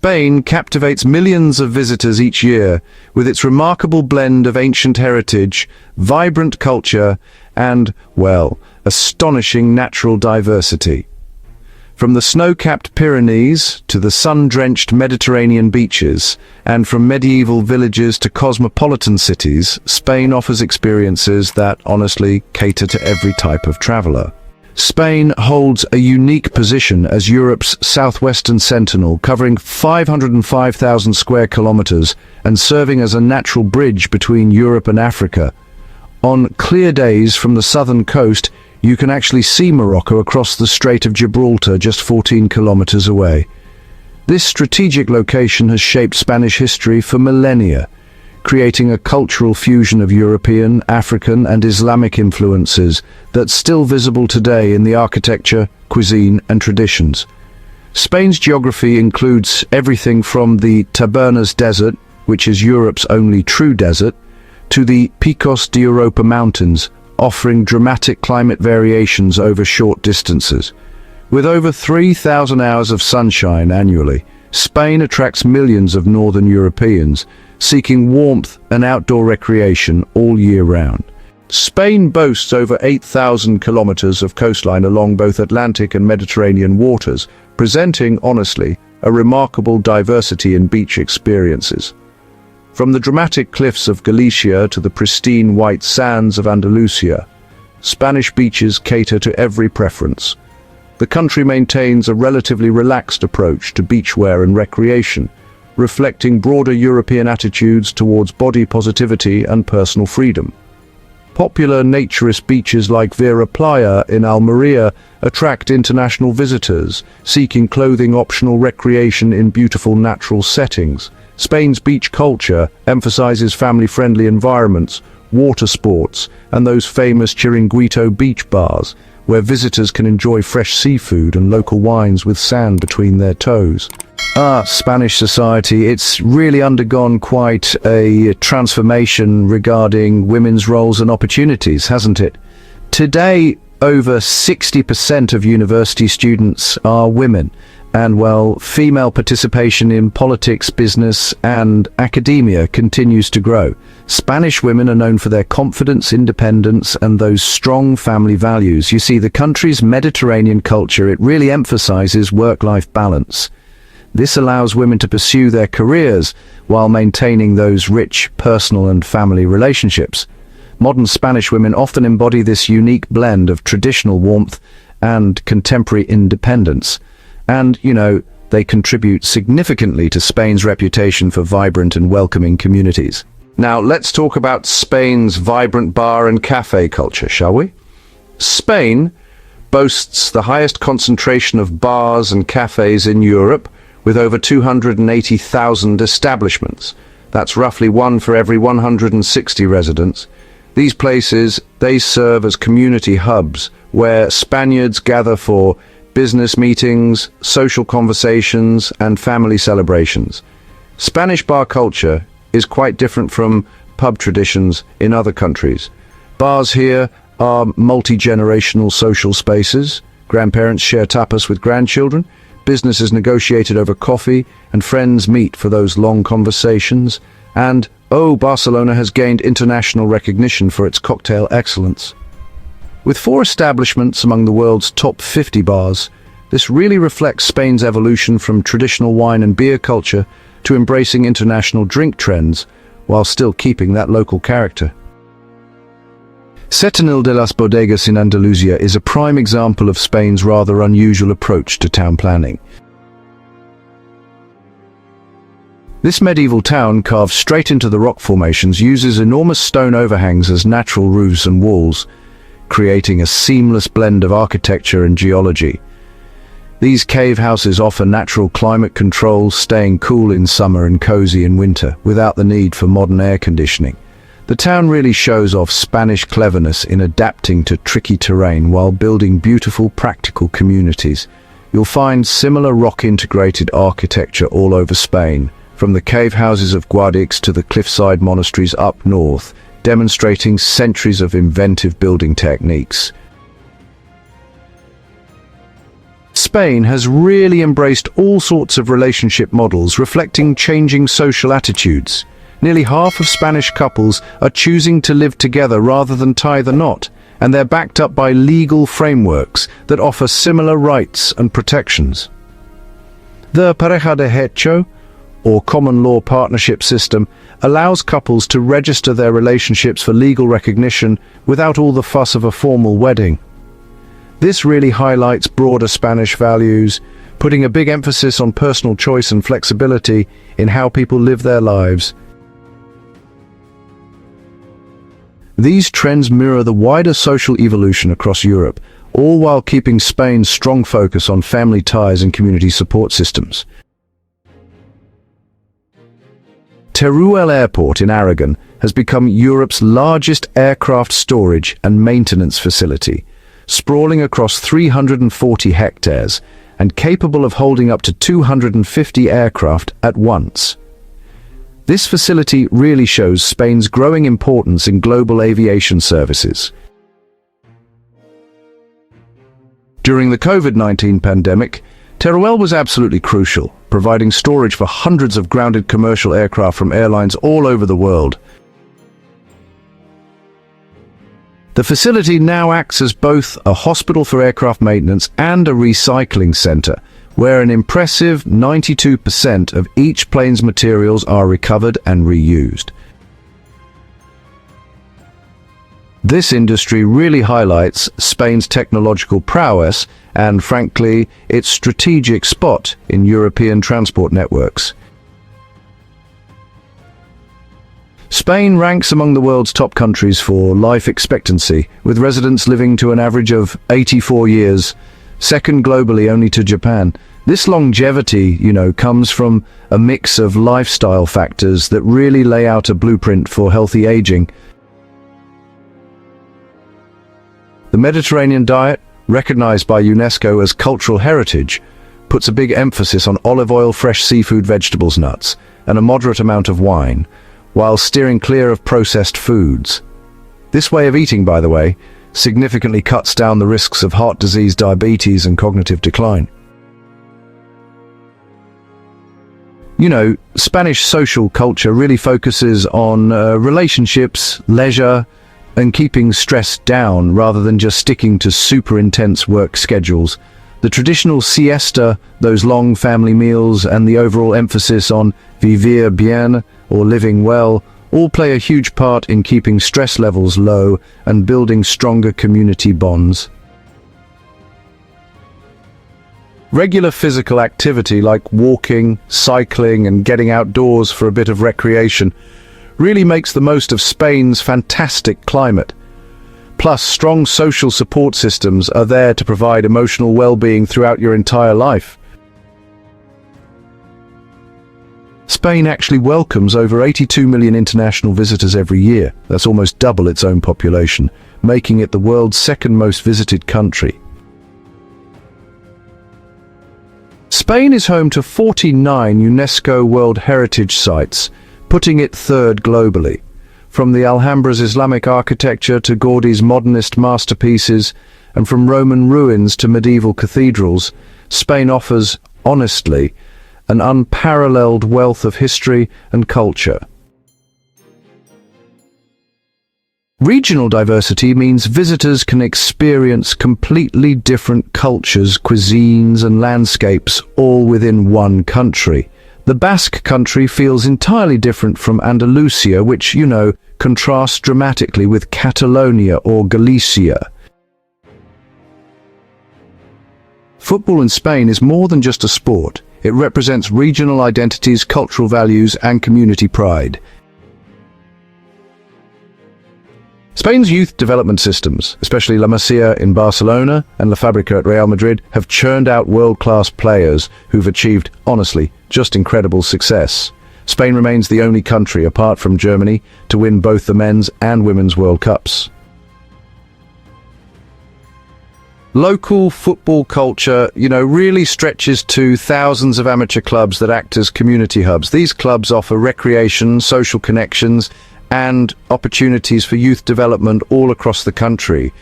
Spain captivates millions of visitors each year with its remarkable blend of ancient heritage, vibrant culture, and, well, astonishing natural diversity. From the snow-capped Pyrenees to the sun-drenched Mediterranean beaches, and from medieval villages to cosmopolitan cities, Spain offers experiences that honestly cater to every type of traveler. Spain holds a unique position as Europe's southwestern sentinel, covering 505,000 square kilometers and serving as a natural bridge between Europe and Africa. On clear days from the southern coast, you can actually see Morocco across the Strait of Gibraltar just 14 kilometers away. This strategic location has shaped Spanish history for millennia, creating a cultural fusion of European, African, and Islamic influences that's still visible today in the architecture, cuisine, and traditions. Spain's geography includes everything from the Tabernas Desert, which is Europe's only true desert, to the Picos de Europa mountains, offering dramatic climate variations over short distances. With over 3,000 hours of sunshine annually, Spain attracts millions of northern Europeans seeking warmth and outdoor recreation all year round. Spain boasts over 8,000 kilometers of coastline along both Atlantic and Mediterranean waters, presenting, honestly, a remarkable diversity in beach experiences. From the dramatic cliffs of Galicia to the pristine white sands of Andalusia, Spanish beaches cater to every preference. The country maintains a relatively relaxed approach to beachwear and recreation, reflecting broader European attitudes towards body positivity and personal freedom. Popular naturist beaches like Vera Playa in Almeria attract international visitors seeking clothing-optional recreation in beautiful natural settings. Spain's beach culture emphasizes family-friendly environments, water sports, and those famous Chiringuito beach bars, where visitors can enjoy fresh seafood and local wines with sand between their toes. Spanish society, it's really undergone quite a transformation regarding women's roles and opportunities, hasn't it? Today, over 60% of university students are women, and while female participation in politics, business, and academia continues to grow, Spanish women are known for their confidence, independence, and those strong family values. You see, the country's Mediterranean culture, it really emphasizes work-life balance. This allows women to pursue their careers while maintaining those rich personal and family relationships. Modern Spanish women often embody this unique blend of traditional warmth and contemporary independence. And, they contribute significantly to Spain's reputation for vibrant and welcoming communities. Now, let's talk about Spain's vibrant bar and cafe culture, shall we? Spain boasts the highest concentration of bars and cafes in Europe, with over 280,000 establishments. That's roughly one for every 160 residents. These places, they serve as community hubs where Spaniards gather for business meetings, social conversations, and family celebrations. Spanish bar culture is quite different from pub traditions in other countries. Bars here are multi-generational social spaces. Grandparents share tapas with grandchildren, business is negotiated over coffee, and friends meet for those long conversations. And, Barcelona has gained international recognition for its cocktail excellence. With 4 establishments among the world's top 50 bars, this really reflects Spain's evolution from traditional wine and beer culture to embracing international drink trends, while still keeping that local character. Setenil de las Bodegas in Andalusia is a prime example of Spain's rather unusual approach to town planning. This medieval town, carved straight into the rock formations, uses enormous stone overhangs as natural roofs and walls, creating a seamless blend of architecture and geology. These cave houses offer natural climate control, staying cool in summer and cozy in winter, without the need for modern air conditioning. The town really shows off Spanish cleverness in adapting to tricky terrain while building beautiful, practical communities. You'll find similar rock-integrated architecture all over Spain, from the cave houses of Guadix to the cliffside monasteries up north, demonstrating centuries of inventive building techniques. Spain has really embraced all sorts of relationship models reflecting changing social attitudes. Nearly half of Spanish couples are choosing to live together rather than tie the knot, and they're backed up by legal frameworks that offer similar rights and protections. The pareja de hecho, or common law partnership system, allows couples to register their relationships for legal recognition without all the fuss of a formal wedding. This really highlights broader Spanish values, putting a big emphasis on personal choice and flexibility in how people live their lives. These trends mirror the wider social evolution across Europe, all while keeping Spain's strong focus on family ties and community support systems. Teruel Airport in Aragon has become Europe's largest aircraft storage and maintenance facility, sprawling across 340 hectares and capable of holding up to 250 aircraft at once. This facility really shows Spain's growing importance in global aviation services. During the COVID-19 pandemic, Teruel was absolutely crucial, providing storage for hundreds of grounded commercial aircraft from airlines all over the world. The facility now acts as both a hospital for aircraft maintenance and a recycling center, where an impressive 92% of each plane's materials are recovered and reused. This industry really highlights Spain's technological prowess and, frankly, its strategic spot in European transport networks. Spain ranks among the world's top countries for life expectancy, with residents living to an average of 84 years, second globally only to Japan. This longevity, comes from a mix of lifestyle factors that really lay out a blueprint for healthy aging. The Mediterranean diet, recognized by UNESCO as cultural heritage, puts a big emphasis on olive oil, fresh seafood, vegetables, nuts, and a moderate amount of wine, while steering clear of processed foods. This way of eating, by the way, significantly cuts down the risks of heart disease, diabetes, and cognitive decline. Spanish social culture really focuses on relationships, leisure, and keeping stress down rather than just sticking to super intense work schedules. The traditional siesta, those long family meals, and the overall emphasis on vivir bien, or living well, all play a huge part in keeping stress levels low and building stronger community bonds. Regular physical activity like walking, cycling, and getting outdoors for a bit of recreation really makes the most of Spain's fantastic climate. Plus, strong social support systems are there to provide emotional well-being throughout your entire life. Spain actually welcomes over 82 million international visitors every year. That's almost double its own population, making it the world's second most visited country. Spain is home to 49 UNESCO World Heritage Sites, putting it third globally. From the Alhambra's Islamic architecture to Gaudi's modernist masterpieces, and from Roman ruins to medieval cathedrals, Spain offers, honestly, an unparalleled wealth of history and culture. Regional diversity means visitors can experience completely different cultures, cuisines, and landscapes all within one country. The Basque Country feels entirely different from Andalusia, which, contrasts dramatically with Catalonia or Galicia. Football in Spain is more than just a sport. It represents regional identities, cultural values, and community pride. Spain's youth development systems, especially La Masia in Barcelona and La Fábrica at Real Madrid, have churned out world-class players who've achieved, honestly, just incredible success. Spain remains the only country, apart from Germany, to win both the men's and women's World Cups. Local football culture, really stretches to thousands of amateur clubs that act as community hubs. These clubs offer recreation, social connections, and opportunities for youth development all across the country.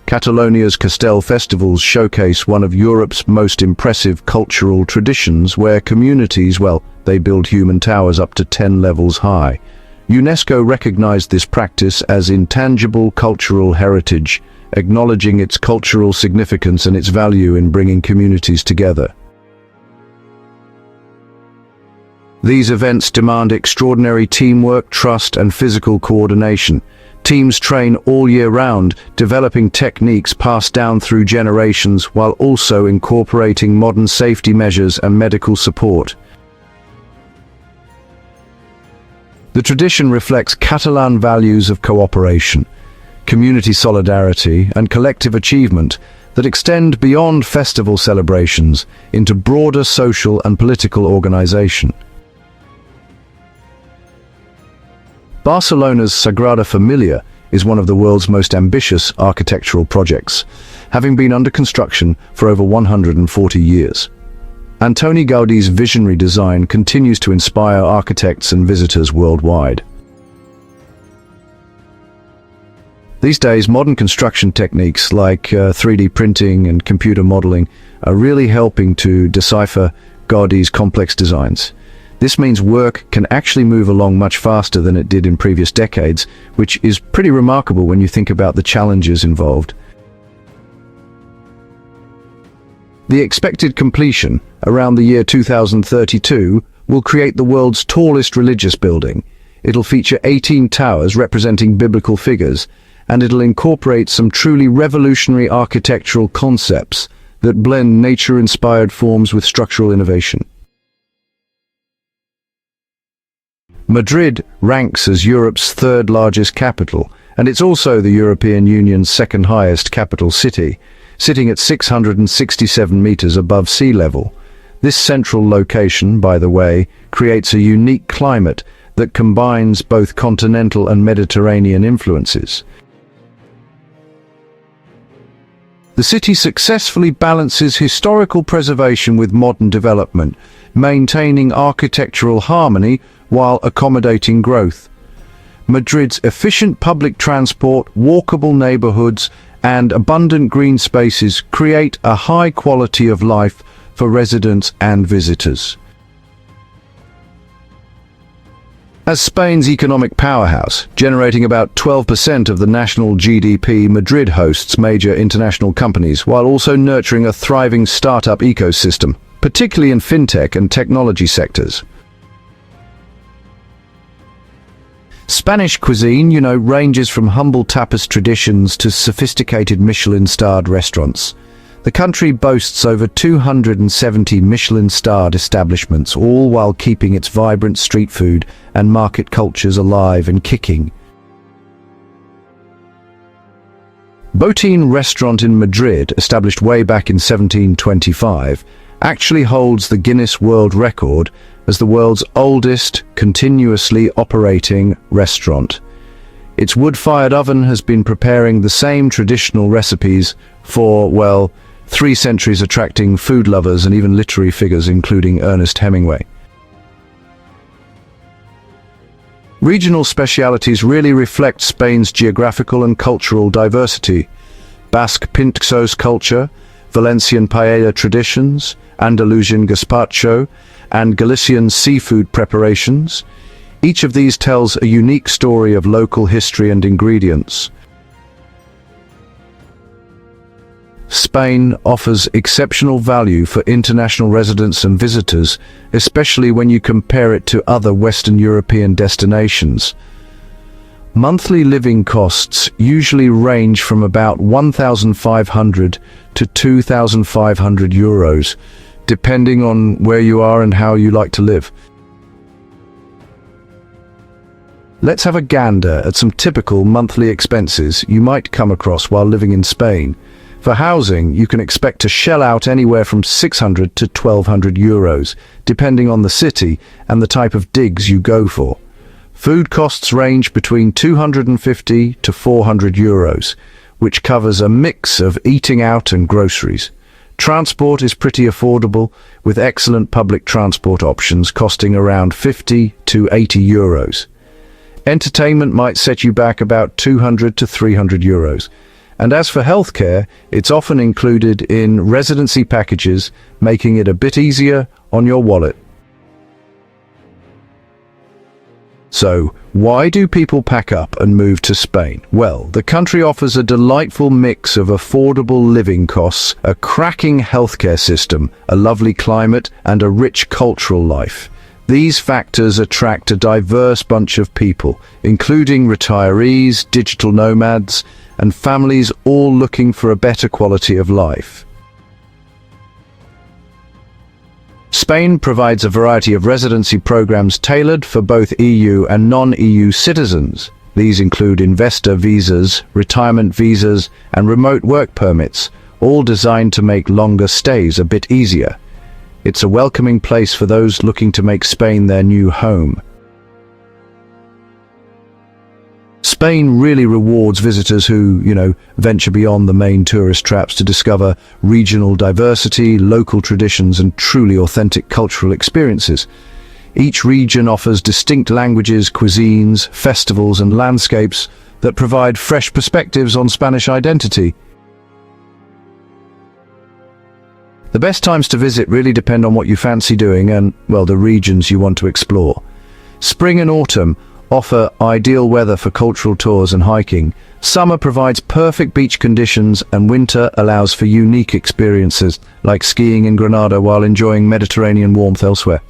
Catalonia's Castell festivals showcase one of Europe's most impressive cultural traditions where communities, well, they build human towers up to 10 levels high. UNESCO recognized this practice as intangible cultural heritage, acknowledging its cultural significance and its value in bringing communities together. These events demand extraordinary teamwork, trust, and physical coordination. Teams train all year round, developing techniques passed down through generations while also incorporating modern safety measures and medical support. The tradition reflects Catalan values of cooperation, community solidarity, and collective achievement that extend beyond festival celebrations into broader social and political organization. Barcelona's Sagrada Familia is one of the world's most ambitious architectural projects, having been under construction for over 140 years. Antoni Gaudi's visionary design continues to inspire architects and visitors worldwide. These days, modern construction techniques like 3D printing and computer modeling are really helping to decipher Gaudi's complex designs. This means work can actually move along much faster than it did in previous decades, which is pretty remarkable when you think about the challenges involved. The expected completion, around the year 2032, will create the world's tallest religious building. It'll feature 18 towers representing biblical figures, and it'll incorporate some truly revolutionary architectural concepts that blend nature-inspired forms with structural innovation. Madrid ranks as Europe's third largest capital, and it's also the European Union's second highest capital city, sitting at 667 meters above sea level. This central location, by the way, creates a unique climate that combines both continental and Mediterranean influences. The city successfully balances historical preservation with modern development, maintaining architectural harmony while accommodating growth. Madrid's efficient public transport, walkable neighborhoods, and abundant green spaces create a high quality of life for residents and visitors. As Spain's economic powerhouse, generating about 12% of the national GDP, Madrid hosts major international companies while also nurturing a thriving startup ecosystem, particularly in fintech and technology sectors. Spanish cuisine, ranges from humble tapas traditions to sophisticated Michelin-starred restaurants. The country boasts over 270 Michelin-starred establishments, all while keeping its vibrant street food and market cultures alive and kicking. Botín restaurant in Madrid, established way back in 1725, actually holds the Guinness World Record as the world's oldest continuously operating restaurant. Its wood-fired oven has been preparing the same traditional recipes for, 3 centuries, attracting food lovers and even literary figures including Ernest Hemingway. Regional specialities really reflect Spain's geographical and cultural diversity. Basque Pinchos culture, Valencian paella traditions, Andalusian gazpacho, and Galician seafood preparations. Each of these tells a unique story of local history and ingredients. Spain offers exceptional value for international residents and visitors, especially when you compare it to other Western European destinations. Monthly living costs usually range from about 1,500 to 2,500 euros, depending on where you are and how you like to live. Let's have a gander at some typical monthly expenses you might come across while living in Spain. For housing, you can expect to shell out anywhere from 600 to 1,200 euros, depending on the city and the type of digs you go for. Food costs range between 250 to 400 euros, which covers a mix of eating out and groceries. Transport is pretty affordable, with excellent public transport options costing around 50 to 80 euros. Entertainment might set you back about 200 to 300 euros. And as for healthcare, it's often included in residency packages, making it a bit easier on your wallet. So, why do people pack up and move to Spain? Well, the country offers a delightful mix of affordable living costs, a cracking healthcare system, a lovely climate, and a rich cultural life. These factors attract a diverse bunch of people, including retirees, digital nomads, and families all looking for a better quality of life. Spain provides a variety of residency programs tailored for both EU and non-EU citizens. These include investor visas, retirement visas, and remote work permits, all designed to make longer stays a bit easier. It's a welcoming place for those looking to make Spain their new home. Spain really rewards visitors who, venture beyond the main tourist traps to discover regional diversity, local traditions, and truly authentic cultural experiences. Each region offers distinct languages, cuisines, festivals, and landscapes that provide fresh perspectives on Spanish identity. The best times to visit really depend on what you fancy doing and, the regions you want to explore. Spring and autumn offer ideal weather for cultural tours and hiking. Summer provides perfect beach conditions, and winter allows for unique experiences like skiing in Granada while enjoying Mediterranean warmth elsewhere.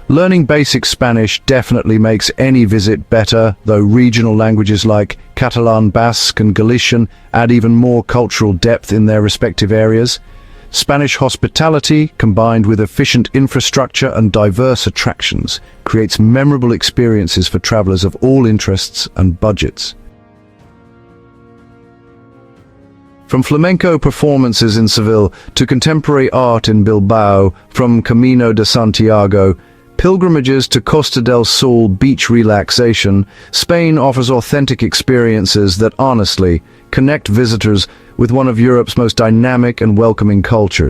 Learning basic Spanish definitely makes any visit better, though regional languages like Catalan, Basque, and Galician add even more cultural depth in their respective areas. Spanish hospitality, combined with efficient infrastructure and diverse attractions, creates memorable experiences for travelers of all interests and budgets. From flamenco performances in Seville to contemporary art in Bilbao, from Camino de Santiago, pilgrimages to Costa del Sol beach relaxation, Spain offers authentic experiences that honestly connect visitors with one of Europe's most dynamic and welcoming cultures.